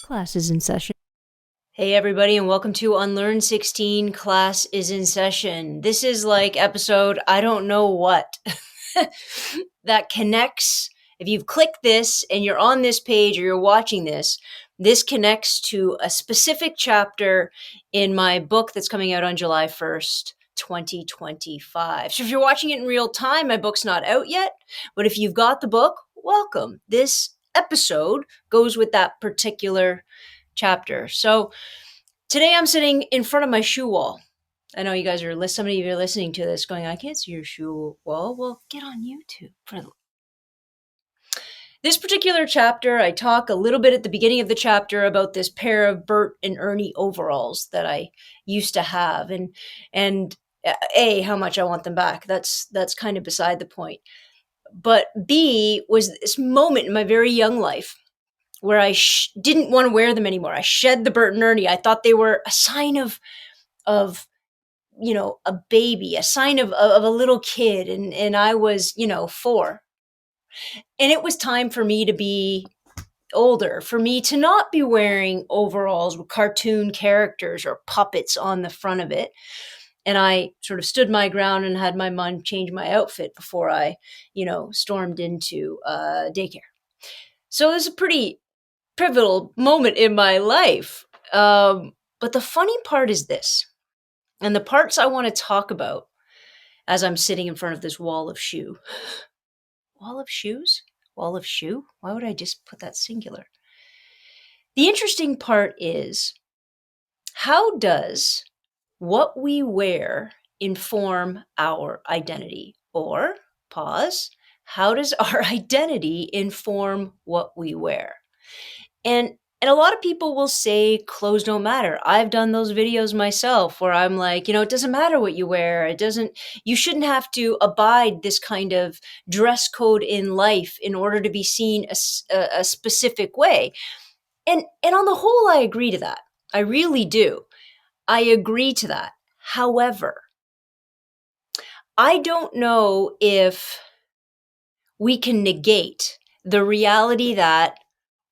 Class is in session. Hey everybody, and welcome to Unlearn 16. Class is in session. This is like episode I don't know what that connects. If you've clicked this and you're on this page or you're watching this, this connects to a specific chapter in my book that's coming out on July 1st, 2025. So if you're watching it in real time, my book's not out yet, but if you've got the book, welcome. This episode goes with that particular chapter. So today I'm sitting in front of my shoe wall. I know you guys are, some of you are listening to this going, I can't see your shoe wall. Well, get on YouTube. This particular chapter, I talk a little bit at the beginning of the chapter about this pair of Bert and Ernie overalls that I used to have, and A, how much I want them back. That's kind of beside the point. But B was this moment in my very young life where I didn't want to wear them anymore. I shed the Bert and Ernie. I thought they were a sign of a baby, a sign of a little kid, and I was 4, and it was time for me to be older, for me to not be wearing overalls with cartoon characters or puppets on the front of it. And I sort of stood my ground and had my mom change my outfit before I, stormed into daycare. So it was a pretty pivotal moment in my life. But the funny part is this, and the parts I want to talk about as I'm sitting in front of this wall of shoe. Wall of shoes? Wall of shoe? Why would I just put that singular? The interesting part is, how does what we wear inform our identity? Or, pause, how does our identity inform what we wear? And a lot of people will say clothes don't matter. I've done those videos myself where I'm like, it doesn't matter what you wear. You shouldn't have to abide this kind of dress code in life in order to be seen a specific way. And on the whole, I agree to that. I really do. I agree to that. However, I don't know if we can negate the reality that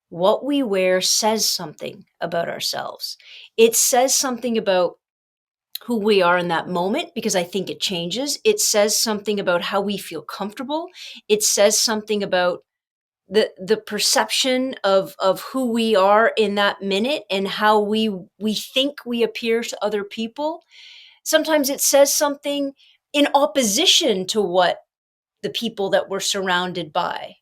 what we wear says something about ourselves. It says something about who we are in that moment, because I think it changes. It says something about how we feel comfortable. It says something about the perception of who we are in that minute and how we think we appear to other people. Sometimes it says something in opposition to what the people that we're surrounded by,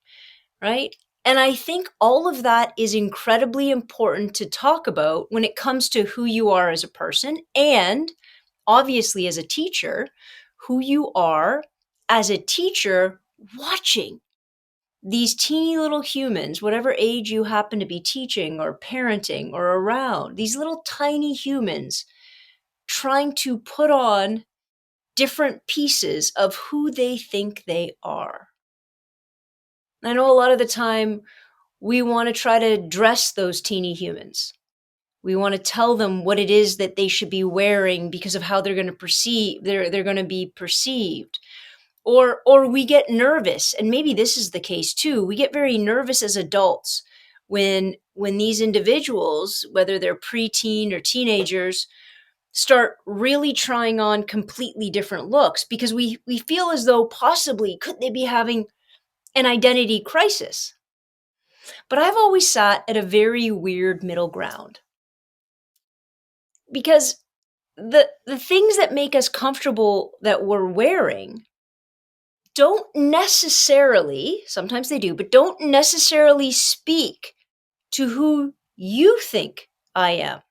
right? And I think all of that is incredibly important to talk about when it comes to who you are as a person, and obviously as a teacher, who you are as a teacher watching these teeny little humans, whatever age you happen to be teaching or parenting or around, these little tiny humans trying to put on different pieces of who they think they are. I know a lot of the time we want to try to dress those teeny humans. We want to tell them what it is that they should be wearing because of how they're going to perceive, they're going to be perceived. Or we get nervous, and maybe this is the case too. We get very nervous as adults when these individuals, whether they're preteen or teenagers, start really trying on completely different looks, because we feel as though possibly could they be having an identity crisis. But I've always sat at a very weird middle ground, because the things that make us comfortable that we're wearing don't necessarily, sometimes they do, but don't necessarily speak to who you think I am.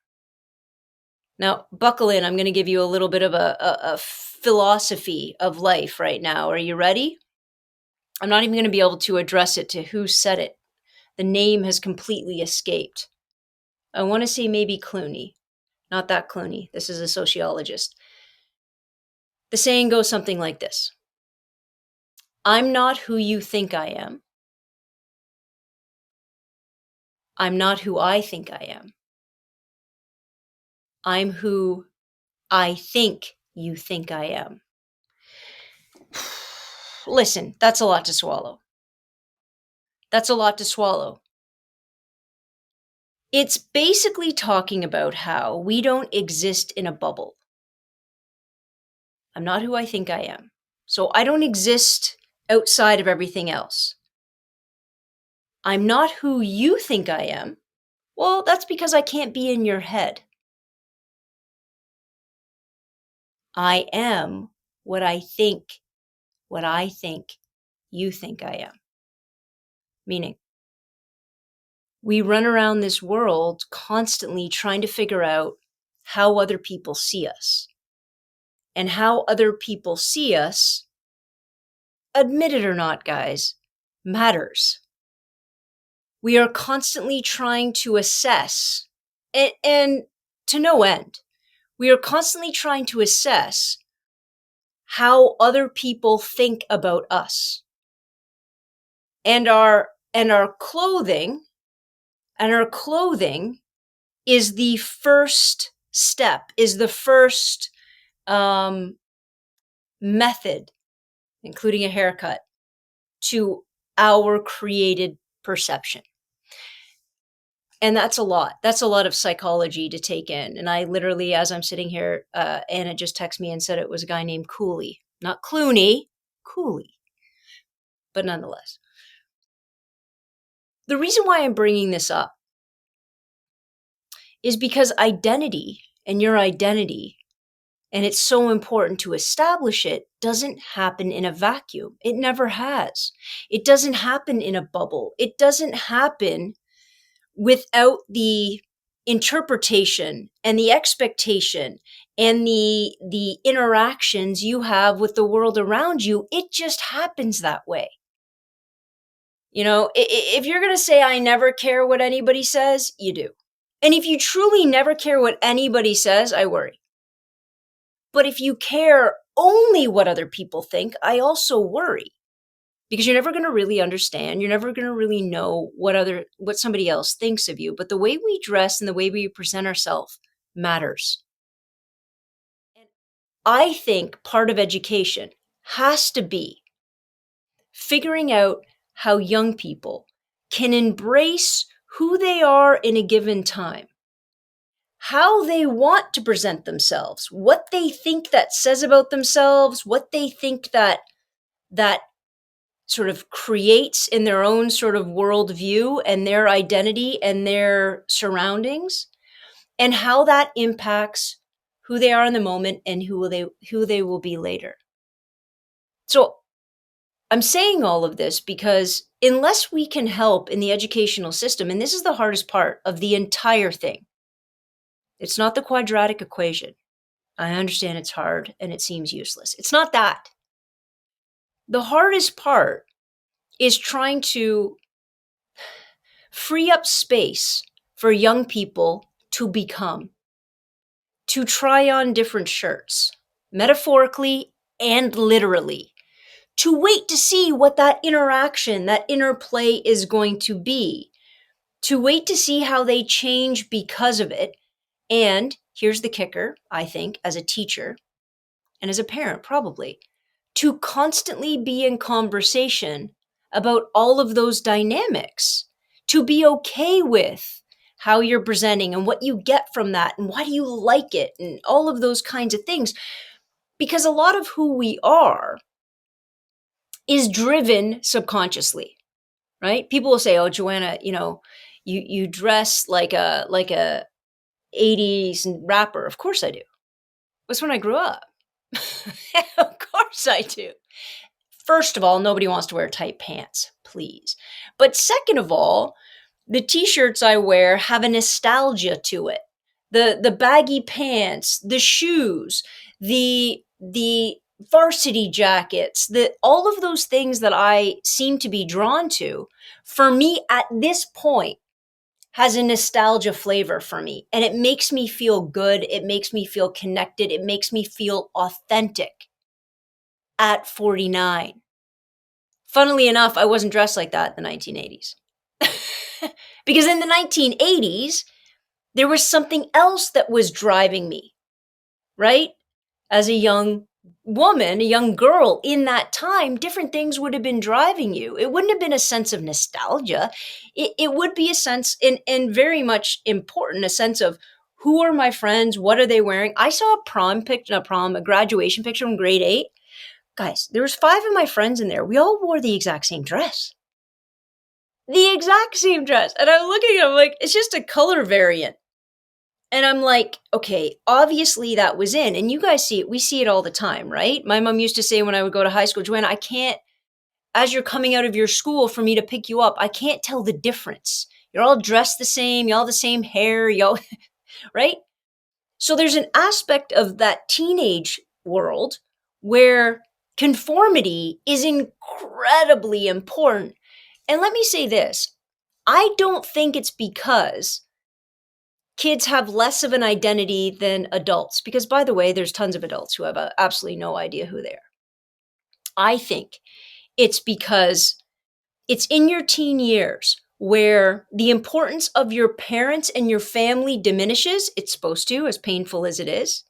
Now, buckle in. I'm going to give you a little bit of a philosophy of life right now. Are you ready? I'm not even going to be able to address it to who said it. The name has completely escaped. I want to say maybe Clooney. Not that Clooney. This is a sociologist. The saying goes something like this: I'm not who you think I am. I'm not who I think I am. I'm who I think you think I am. Listen, that's a lot to swallow. That's a lot to swallow. It's basically talking about how we don't exist in a bubble. I'm not who I think I am. So I don't exist outside of everything else. I'm not who you think I am. Well, that's because I can't be in your head. I am what I think you think I am. Meaning, we run around this world constantly trying to figure out how other people see us. And how other people see us, admit it or not, guys, matters. We are constantly trying to assess, and to no end, we are constantly trying to assess how other people think about us. And our clothing is the first step, is the first method, including a haircut, to our created perception. And that's a lot. That's a lot of psychology to take in. And I literally, as I'm sitting here, Anna just texted me and said it was a guy named Cooley. Not Clooney, Cooley. But nonetheless. The reason why I'm bringing this up is because identity, and your identity, and it's so important to establish it, doesn't happen in a vacuum. It never has. It doesn't happen in a bubble. It doesn't happen without the interpretation and the expectation and the interactions you have with the world around you. It just happens that way. You know, if you're going to say, I never care what anybody says, you do. And if you truly never care what anybody says, I worry. But if you care only what other people think, I also worry. Because you're never going to really understand. You're never going to really know what somebody else thinks of you. But the way we dress and the way we present ourselves matters. And I think part of education has to be figuring out how young people can embrace who they are in a given time, how they want to present themselves, what they think that says about themselves, what they think that sort of creates in their own sort of worldview and their identity and their surroundings, and how that impacts who they are in the moment and who they will be later. So I'm saying all of this because unless we can help in the educational system, and this is the hardest part of the entire thing, it's not the quadratic equation. I understand it's hard and it seems useless. It's not that. The hardest part is trying to free up space for young people to become, to try on different shirts, metaphorically and literally, to wait to see what that interaction, that interplay is going to be, to wait to see how they change because of it. And here's the kicker, I think, as a teacher and as a parent, probably, to constantly be in conversation about all of those dynamics, to be okay with how you're presenting and what you get from that and why do you like it and all of those kinds of things. Because a lot of who we are is driven subconsciously, right? People will say, oh, Joanna, you dress like a 80s rapper. Of course I do. That's when I grew up. Of course I do. First of all, nobody wants to wear tight pants, please. But second of all, the t-shirts I wear have a nostalgia to it. The baggy pants, the shoes, the varsity jackets, all of those things that I seem to be drawn to, for me at this point, has a nostalgia flavor for me. And it makes me feel good. It makes me feel connected. It makes me feel authentic at 49. Funnily enough, I wasn't dressed like that in the 1980s. Because in the 1980s, there was something else that was driving me, right? As a young woman, a young girl in that time, different things would have been driving you. It wouldn't have been a sense of nostalgia. It would be a sense, and very much important, a sense of who are my friends? What are they wearing? I saw a graduation picture from grade 8. Guys, there was 5 of my friends in there. We all wore the exact same dress. The exact same dress. And I'm looking at it, I'm like, it's just a color variant. And I'm like, okay, obviously that was in. And you guys see it. We see it all the time, right? My mom used to say when I would go to high school, Joanna, I can't, as you're coming out of your school for me to pick you up, I can't tell the difference. You're all dressed the same. You all the same hair. Y'all, right? So there's an aspect of that teenage world where conformity is incredibly important. And let me say this. I don't think it's because kids have less of an identity than adults, because by the way, there's tons of adults who have absolutely no idea who they are. I think it's because it's in your teen years where the importance of your parents and your family diminishes. It's supposed to, as painful as it is.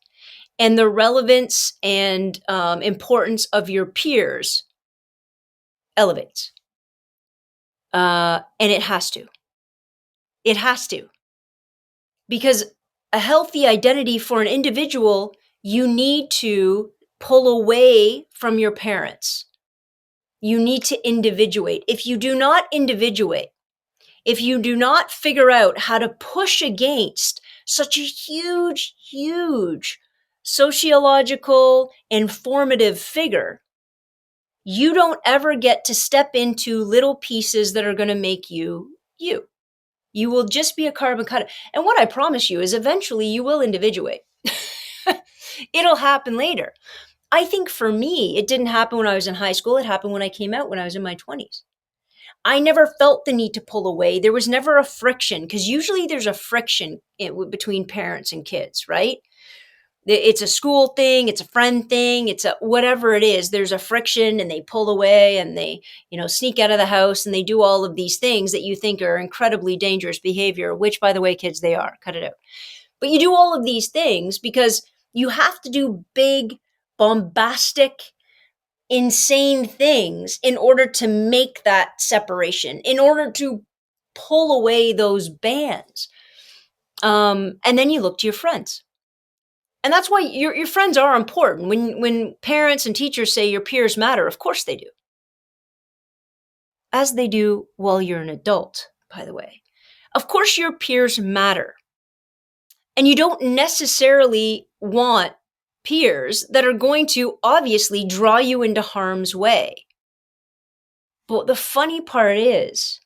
And the relevance and importance of your peers elevates. And it has to. It has to. Because a healthy identity for an individual, you need to pull away from your parents. You need to individuate. If you do not individuate, if you do not figure out how to push against such a huge, huge sociological and formative figure, you don't ever get to step into little pieces that are going to make you you. You will just be a carbon copy. And what I promise you is eventually you will individuate. It'll happen later. I think for me, it didn't happen when I was in high school. It happened when I came out when I was in my 20s. I never felt the need to pull away. There was never a friction, because usually there's a friction between parents and kids, right? It's a school thing, it's a friend thing, it's a whatever it is. There's a friction and they pull away and they, sneak out of the house and they do all of these things that you think are incredibly dangerous behavior, which by the way, kids, they are. Cut it out. But you do all of these things because you have to do big, bombastic, insane things in order to make that separation, in order to pull away those bands. And then you look to your friends. And that's why your friends are important. When parents and teachers say your peers matter, of course they do. As they do while you're an adult, by the way. Of course your peers matter. And you don't necessarily want peers that are going to obviously draw you into harm's way. But the funny part is,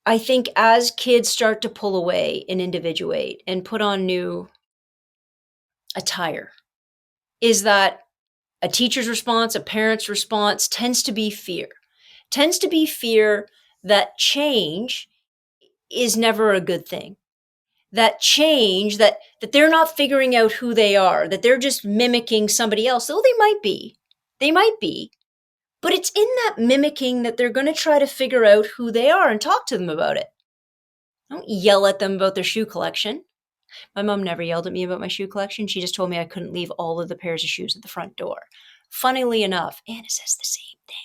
I think as kids start to pull away and individuate and put on new attire, is that a teacher's response, a parent's response tends to be fear. Tends to be fear that change is never a good thing. That change, that they're not figuring out who they are, that they're just mimicking somebody else. Though they might be. They might be. But it's in that mimicking that they're going to try to figure out who they are and talk to them about it. Don't yell at them about their shoe collection. My mom never yelled at me about my shoe collection. She just told me I couldn't leave all of the pairs of shoes at the front door. Funnily enough, Anna says the same thing.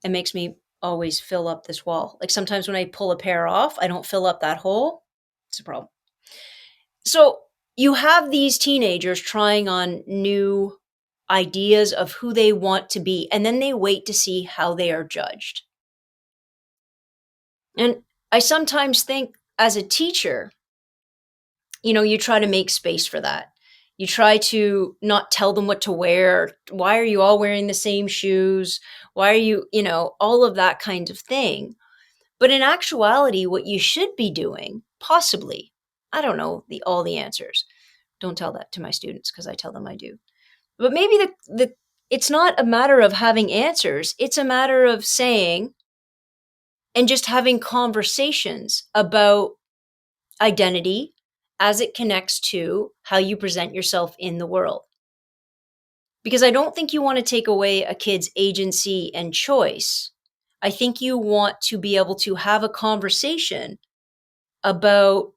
It makes me always fill up this wall. Like sometimes when I pull a pair off, I don't fill up that hole. It's a problem. So you have these teenagers trying on new ideas of who they want to be, and then they wait to see how they are judged. And I sometimes think as a teacher, you try to make space for that. You try to not tell them what to wear. Why are you all wearing the same shoes? Why are you, all of that kind of thing. But in actuality, what you should be doing, possibly, I don't know all the answers. Don't tell that to my students because I tell them I do. But maybe it's not a matter of having answers. It's a matter of saying and just having conversations about identity as it connects to how you present yourself in the world. Because I don't think you want to take away a kid's agency and choice. I think you want to be able to have a conversation about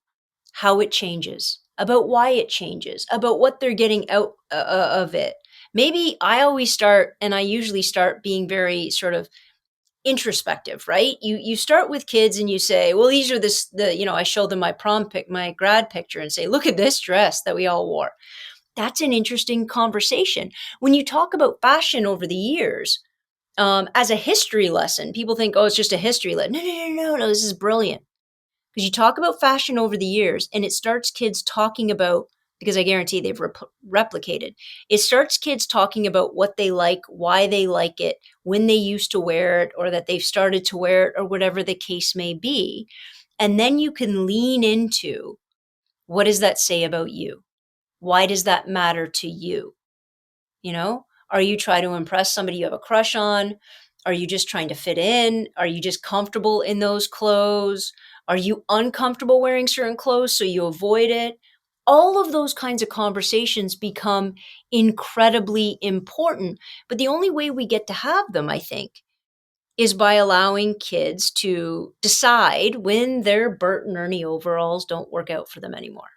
how it changes, about why it changes, about what they're getting out of it. Maybe I usually start being very sort of introspective, right? You start with kids and you say, well, these are I show them my grad picture and say, look at this dress that we all wore. That's an interesting conversation. When you talk about fashion over the years, as a history lesson, people think, oh, it's just a history lesson. No, no, no, no, no, this is brilliant. Because you talk about fashion over the years and it starts kids talking about, because I guarantee they've replicated, it starts kids talking about what they like, why they like it, when they used to wear it, or that they've started to wear it, or whatever the case may be. And then you can lean into, what does that say about you? Why does that matter to you? You know, are you trying to impress somebody you have a crush on? Are you just trying to fit in? Are you just comfortable in those clothes? Are you uncomfortable wearing certain clothes so you avoid it? All of those kinds of conversations become incredibly important. But the only way we get to have them, I think, is by allowing kids to decide when their Bert and Ernie overalls don't work out for them anymore.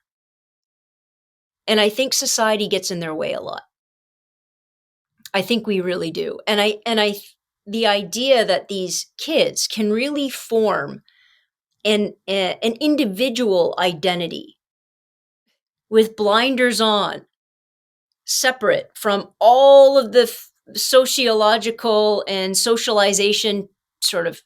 And I think society gets in their way a lot. I think we really do. The idea that these kids can really form an individual identity with blinders on, separate from all of the sociological and socialization sort of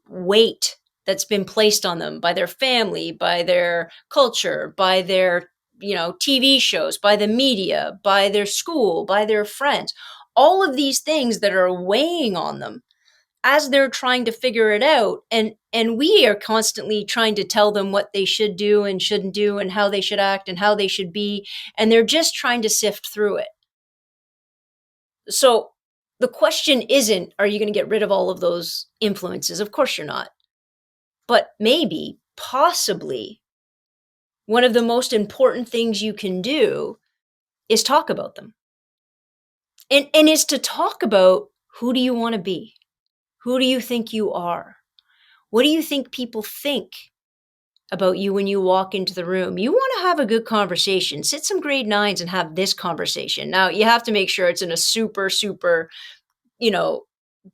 weight that's been placed on them by their family, by their culture, by their TV shows, by the media, by their school, by their friends. All of these things that are weighing on them as they're trying to figure it out, and we are constantly trying to tell them what they should do and shouldn't do and how they should act and how they should be, and they're just trying to sift through it. So the question isn't, are you going to get rid of all of those influences? Of course you're not. But maybe, possibly, one of the most important things you can do is talk about them. And is to talk about, who do you want to be? Who do you think you are? What do you think people think about you when you walk into the room? You want to have a good conversation. Sit some grade nines and have this conversation. Now, you have to make sure it's in a super, super,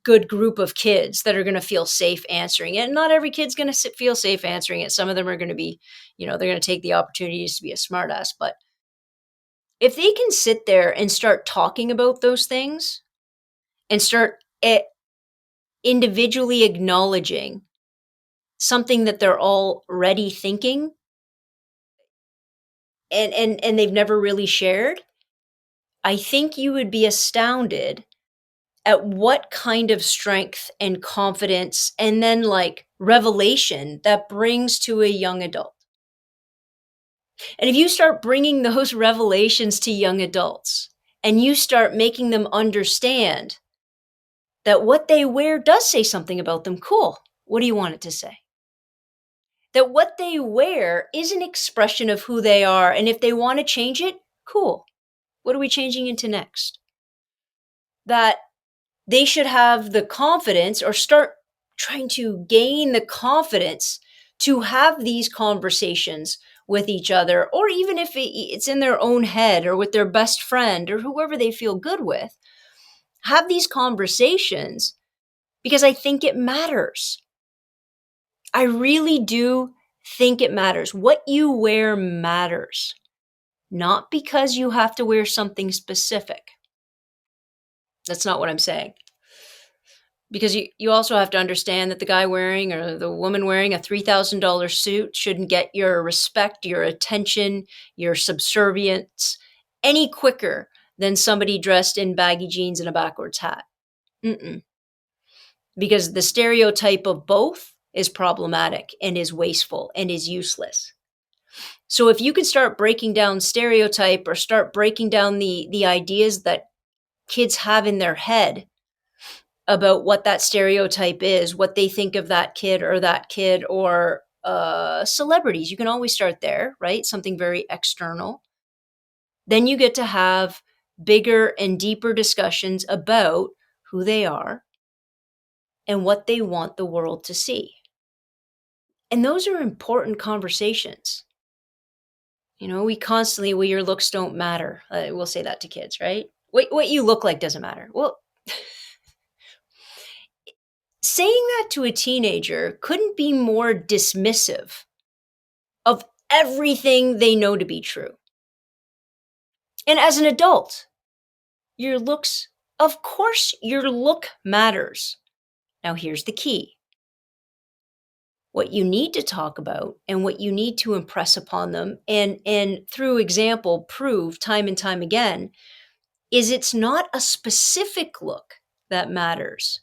good group of kids that are going to feel safe answering it. And not every kid's going to feel safe answering it. Some of them are going to be, they're going to take the opportunities to be a smartass. But if they can sit there and start talking about those things and start individually acknowledging something that they're already thinking and they've never really shared, I think you would be astounded at what kind of strength and confidence and then like revelation that brings to a young adult. And if you start bringing those revelations to young adults and you start making them understand that what they wear does say something about them, cool. What do you want it to say? That what they wear is an expression of who they are. And if they want to change it, cool. What are we changing into next? That they should have the confidence or start trying to gain the confidence to have these conversations with each other, or even if it's in their own head or with their best friend or whoever they feel good with, have these conversations because I think it matters. I really do think it matters. What you wear matters, not because you have to wear something specific. That's not what I'm saying. Because you also have to understand that the guy wearing or the woman wearing a $3,000 suit shouldn't get your respect, your attention, your subservience any quicker than somebody dressed in baggy jeans and a backwards hat. Mm-mm. Because the stereotype of both is problematic and is wasteful and is useless. So if you can start breaking down stereotype or start breaking down the ideas that kids have in their head about what that stereotype is, what they think of that kid, or celebrities. You can always start there, right? Something very external. Then you get to have bigger and deeper discussions about who they are and what they want the world to see. And those are important conversations. We constantly, well, your looks don't matter. We'll say that to kids, right? What you look like doesn't matter. Well, saying that to a teenager couldn't be more dismissive of everything they know to be true. And as an adult, your looks, of course, your look matters. Now, here's the key. What you need to talk about and what you need to impress upon them and through example prove time and time again is it's not a specific look that matters.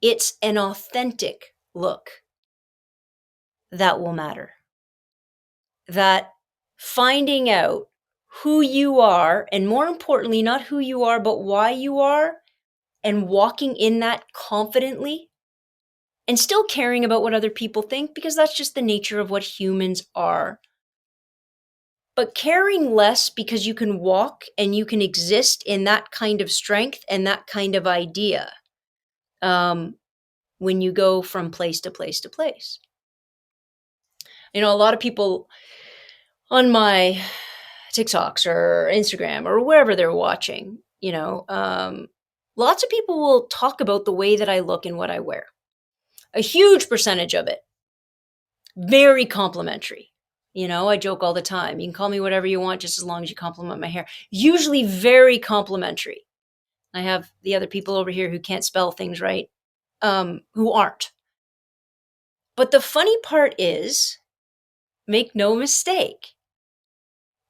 It's an authentic look that will matter. That finding out who you are, and more importantly, not who you are, but why you are, and walking in that confidently, and still caring about what other people think, because that's just the nature of what humans are. But caring less because you can walk and you can exist in that kind of strength and that kind of idea when you go from place to place to place. A lot of people on my TikToks or Instagram or wherever they're watching, lots of people will talk about the way that I look and what I wear. A huge percentage of it, very complimentary. I joke all the time. You can call me whatever you want, just as long as you compliment my hair. Usually very complimentary. I have the other people over here who can't spell things right, who aren't. But the funny part is, make no mistake,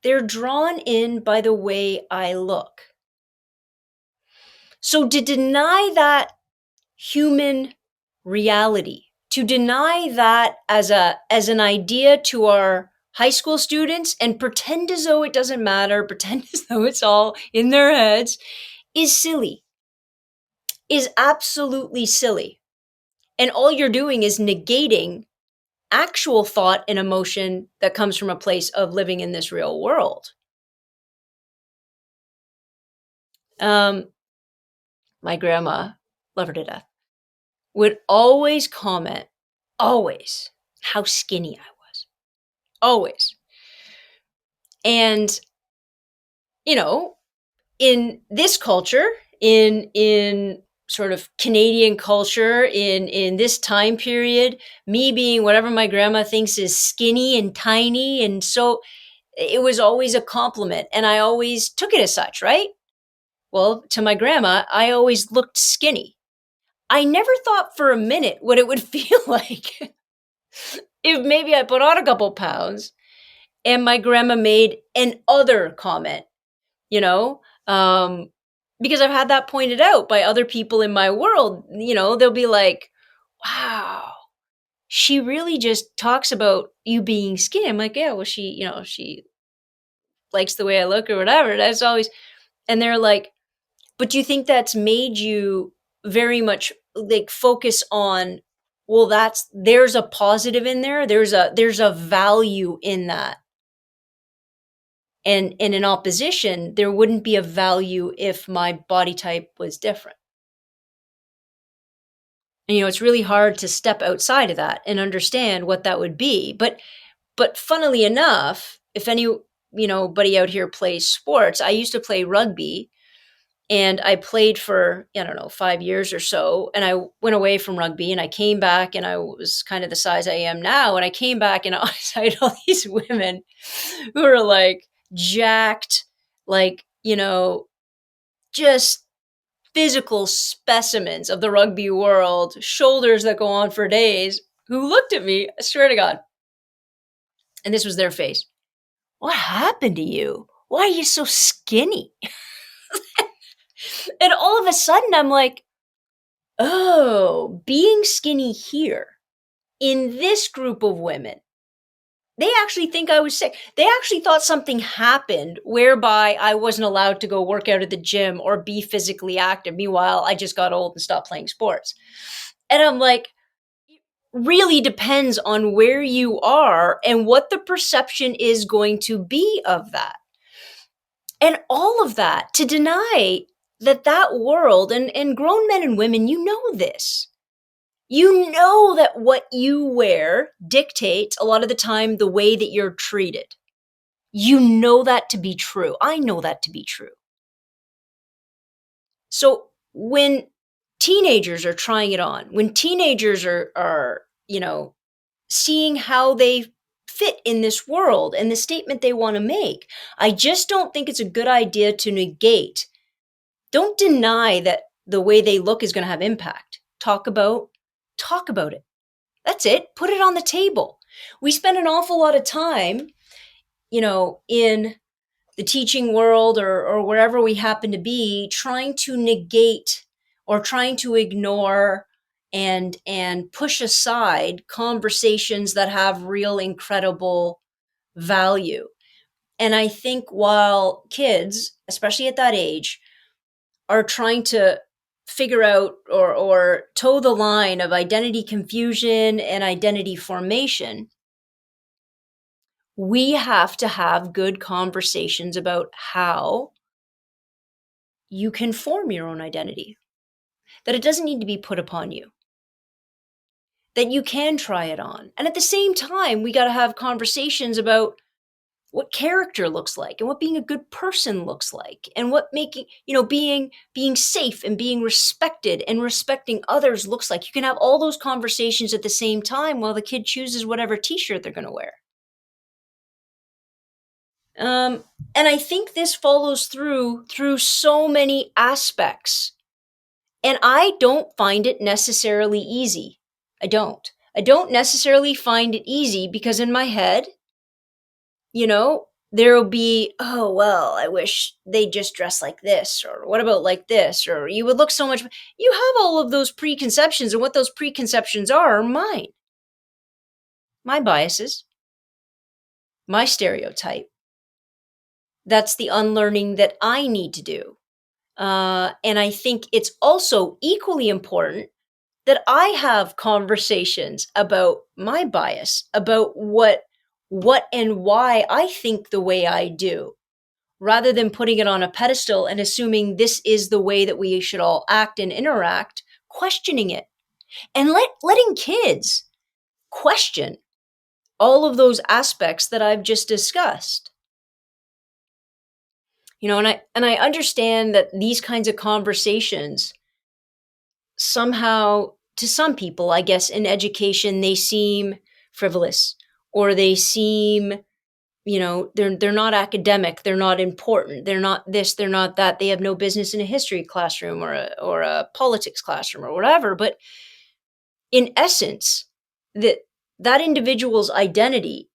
they're drawn in by the way I look. So to deny that human reality, to deny that as an idea to our high school students and pretend as though it doesn't matter, pretend as though it's all in their heads, is silly, is absolutely silly. And all you're doing is negating actual thought and emotion that comes from a place of living in this real world. My grandma, love her to death, would always comment, always, how skinny I was. Always. And, in this culture, in sort of Canadian culture, in this time period, me being whatever my grandma thinks is skinny and tiny, and so it was always a compliment, and I always took it as such, right? Well, to my grandma, I always looked skinny. I never thought for a minute what it would feel like if maybe I put on a couple pounds and my grandma made an other comment, because I've had that pointed out by other people in my world. They'll be like, wow, she really just talks about you being skinny. I'm like, yeah, well, she likes the way I look or whatever. That's always, and they're like, but do you think that's made you very much like focus on, well, there's a positive in there. There's a value in that. And in opposition, there wouldn't be a value if my body type was different. And, it's really hard to step outside of that and understand what that would be. But funnily enough, if buddy out here plays sports, I used to play rugby. And I played for, 5 years or so. And I went away from rugby and I came back and I was kind of the size I am now. And I came back and I had all these women who were like jacked, like, just physical specimens of the rugby world, shoulders that go on for days, who looked at me, I swear to God. And this was their face. What happened to you? Why are you so skinny? And all of a sudden, I'm like, oh, being skinny here in this group of women, they actually think I was sick. They actually thought something happened whereby I wasn't allowed to go work out at the gym or be physically active. Meanwhile, I just got old and stopped playing sports. And I'm like, it really depends on where you are and what the perception is going to be of that. And all of that, to deny that world, and grown men and women, this. You know that what you wear dictates a lot of the time the way that you're treated. You know that to be true. I know that to be true. So when teenagers are trying it on, when teenagers are seeing how they fit in this world and the statement they want to make, I just don't think it's a good idea to negate. Don't deny that the way they look is going to have impact. Talk about it. That's it. Put it on the table. We spend an awful lot of time, in the teaching world or wherever we happen to be, trying to negate or trying to ignore and push aside conversations that have real incredible value. And I think while kids, especially at that age, are trying to figure out or toe the line of identity confusion and identity formation, we have to have good conversations about how you can form your own identity, that it doesn't need to be put upon you, that you can try it on. And at the same time, we got to have conversations about what character looks like and what being a good person looks like and what making, being safe and being respected and respecting others looks like. You can have all those conversations at the same time while the kid chooses whatever t-shirt they're going to wear. And I think this follows through so many aspects. And I don't find it necessarily easy. I don't necessarily find it easy because in my head, there'll be, oh, well, I wish they just dress like this, or what about like this, or you would look so much. You have all of those preconceptions, and what those preconceptions are mine. My biases, my stereotype. That's the unlearning that I need to do. And I think it's also equally important that I have conversations about my bias, about what and why I think the way I do, rather than putting it on a pedestal and assuming this is the way that we should all act and interact, questioning it and letting kids question all of those aspects that I've just discussed. And I understand that these kinds of conversations somehow, to some people, I guess, in education, they seem frivolous, or they seem, they're not academic, they're not important, they're not this, they're not that, they have no business in a history classroom or a politics classroom or whatever. But in essence, that individual's identity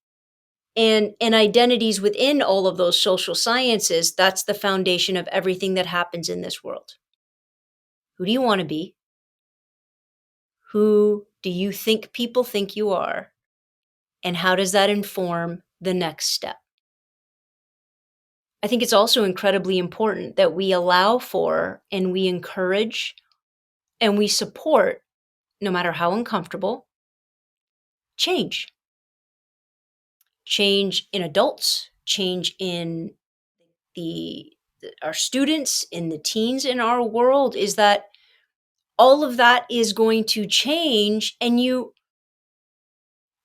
and identities within all of those social sciences, that's the foundation of everything that happens in this world. Who do you want to be? Who do you think people think you are? And how does that inform the next step? I think it's also incredibly important that we allow for and we encourage and we support, no matter how uncomfortable, change. Change in adults, change in our students, in the teens in our world, is that all of that is going to change. And you,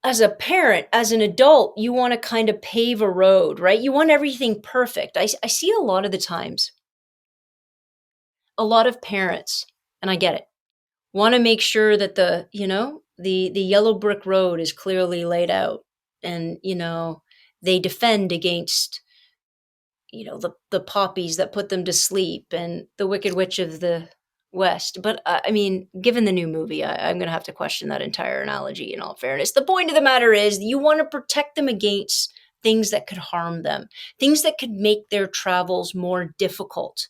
as a parent, as an adult, you want to kind of pave a road, right? You want everything perfect. I see a lot of the times, a lot of parents, and I get it, want to make sure that the yellow brick road is clearly laid out, and, they defend against, the poppies that put them to sleep and the Wicked Witch of the West. But I mean, given the new movie, I'm going to have to question that entire analogy, in all fairness. The point of the matter is, you want to protect them against things that could harm them, things that could make their travels more difficult.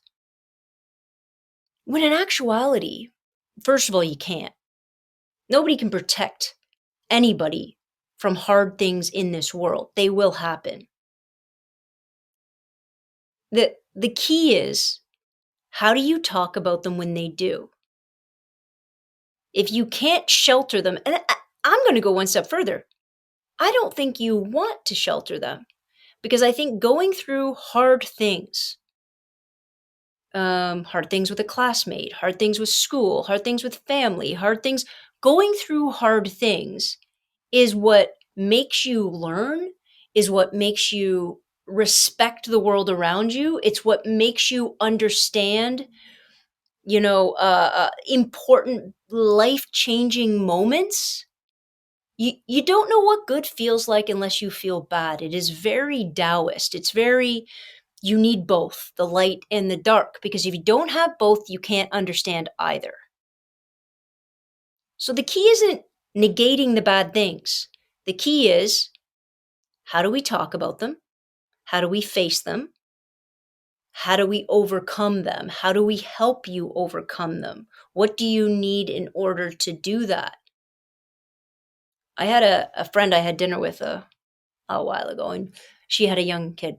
When in actuality, first of all, you can't. Nobody can protect anybody from hard things in this world. They will happen. The key is, how do you talk about them when they do? If you can't shelter them, and I'm going to go one step further, I don't think you want to shelter them, because I think going through hard things with a classmate, hard things with school, hard things with family, going through hard things is what makes you learn, is what makes you respect the world around you. It's what makes you understand, important life-changing moments. You don't know what good feels like unless you feel bad. It is very Taoist. It's very, you need both, the light and the dark, because if you don't have both, you can't understand either. So the key isn't negating the bad things. The key is, how do we talk about them? How do we face them? How do we overcome them? How do we help you overcome them? What do you need in order to do that? I had a friend I had dinner with a while ago, and she had a young kid.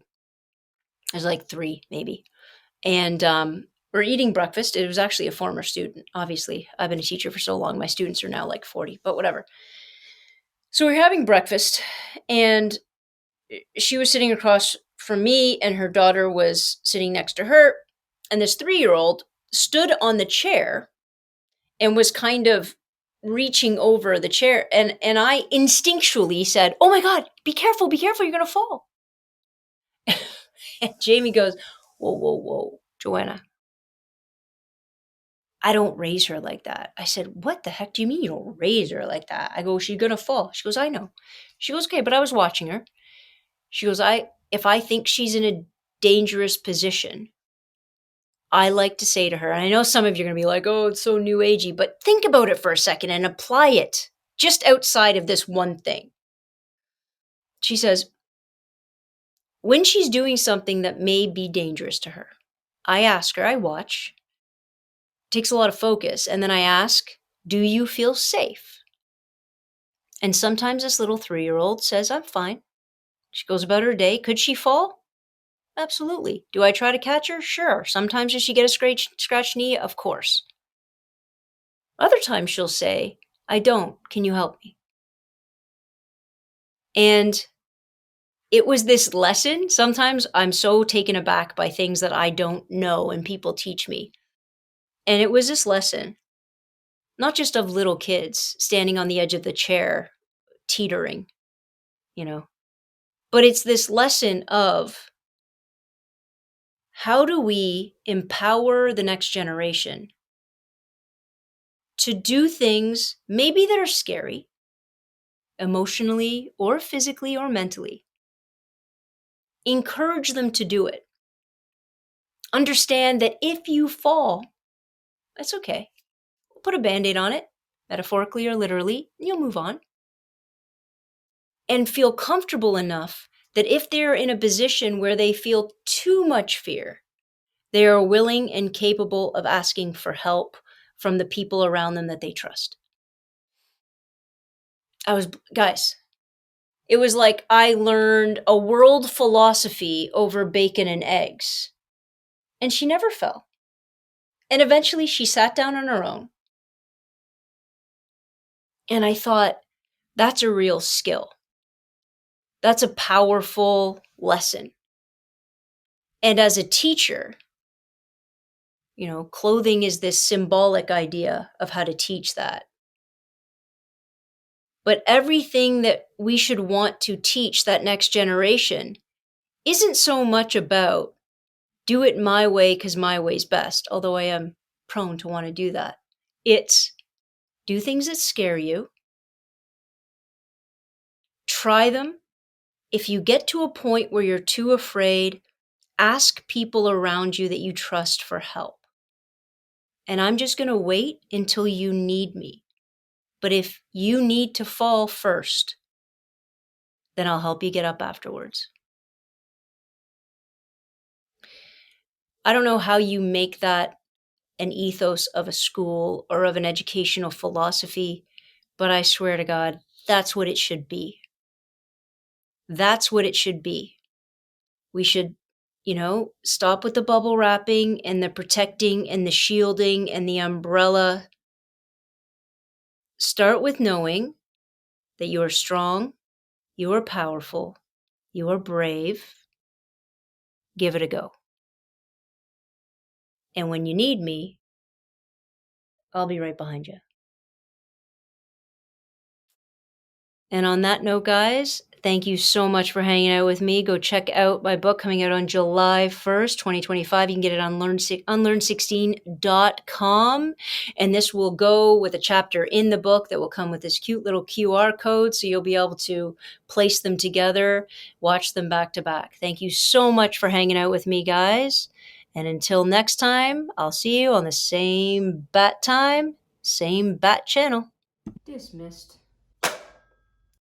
I was like 3, maybe. And we're eating breakfast. It was actually a former student. Obviously, I've been a teacher for so long. My students are now like 40, but whatever. So we're having breakfast, and she was sitting across from me, and her daughter was sitting next to her. And this 3-year-old stood on the chair and was kind of reaching over the chair. And I instinctually said, "Oh my God, be careful, you're going to fall." And Jamie goes, "Whoa, whoa, whoa, Joanna, I don't raise her like that." I said, "What the heck do you mean you don't raise her like that?" I go, "She's going to fall." She goes, "I know." She goes, "Okay, but I was watching her." She goes, if I think she's in a dangerous position, I like to say to her, and I know some of you are going to be like, "Oh, it's so new agey," but think about it for a second and apply it just outside of this one thing. She says, when she's doing something that may be dangerous to her, I ask her, I watch, it takes a lot of focus, and then I ask, "Do you feel safe?" And sometimes this little 3-year-old says, "I'm fine." She goes about her day. Could she fall? Absolutely. Do I try to catch her? Sure. Sometimes does she get a scratch knee? Of course. Other times she'll say, "I don't. Can you help me?" And it was this lesson. Sometimes I'm so taken aback by things that I don't know and people teach me. And it was this lesson, not just of little kids standing on the edge of the chair, teetering, you know, but it's this lesson of, how do we empower the next generation to do things maybe that are scary, emotionally or physically or mentally? Encourage them to do it. Understand that if you fall, that's okay. We'll put a band-aid on it, metaphorically or literally, and you'll move on. And feel comfortable enough that if they're in a position where they feel too much fear, they are willing and capable of asking for help from the people around them that they trust. Guys, it was like I learned a world philosophy over bacon and eggs. And she never fell. And eventually she sat down on her own. And I thought, that's a real skill. That's a powerful lesson. And as a teacher, clothing is this symbolic idea of how to teach that. But everything that we should want to teach that next generation isn't so much about do it my way because my way's best, although I am prone to want to do that. It's do things that scare you, try them. If you get to a point where you're too afraid, ask people around you that you trust for help. And I'm just going to wait until you need me. But if you need to fall first, then I'll help you get up afterwards. I don't know how you make that an ethos of a school or of an educational philosophy, but I swear to God, that's what it should be. That's what it should be. We should, stop with the bubble wrapping and the protecting and the shielding and the umbrella. Start with knowing that you are strong, you are powerful, you are brave. Give it a go. And when you need me, I'll be right behind you. And on that note, guys, Thank you so much for hanging out with me. Go check out my book coming out on July 1st, 2025. You can get it on unlearn16.com. And this will go with a chapter in the book that will come with this cute little QR code. So you'll be able to place them together, watch them back to back. Thank you so much for hanging out with me, guys. And until next time, I'll see you on the same bat time, same bat channel. Dismissed.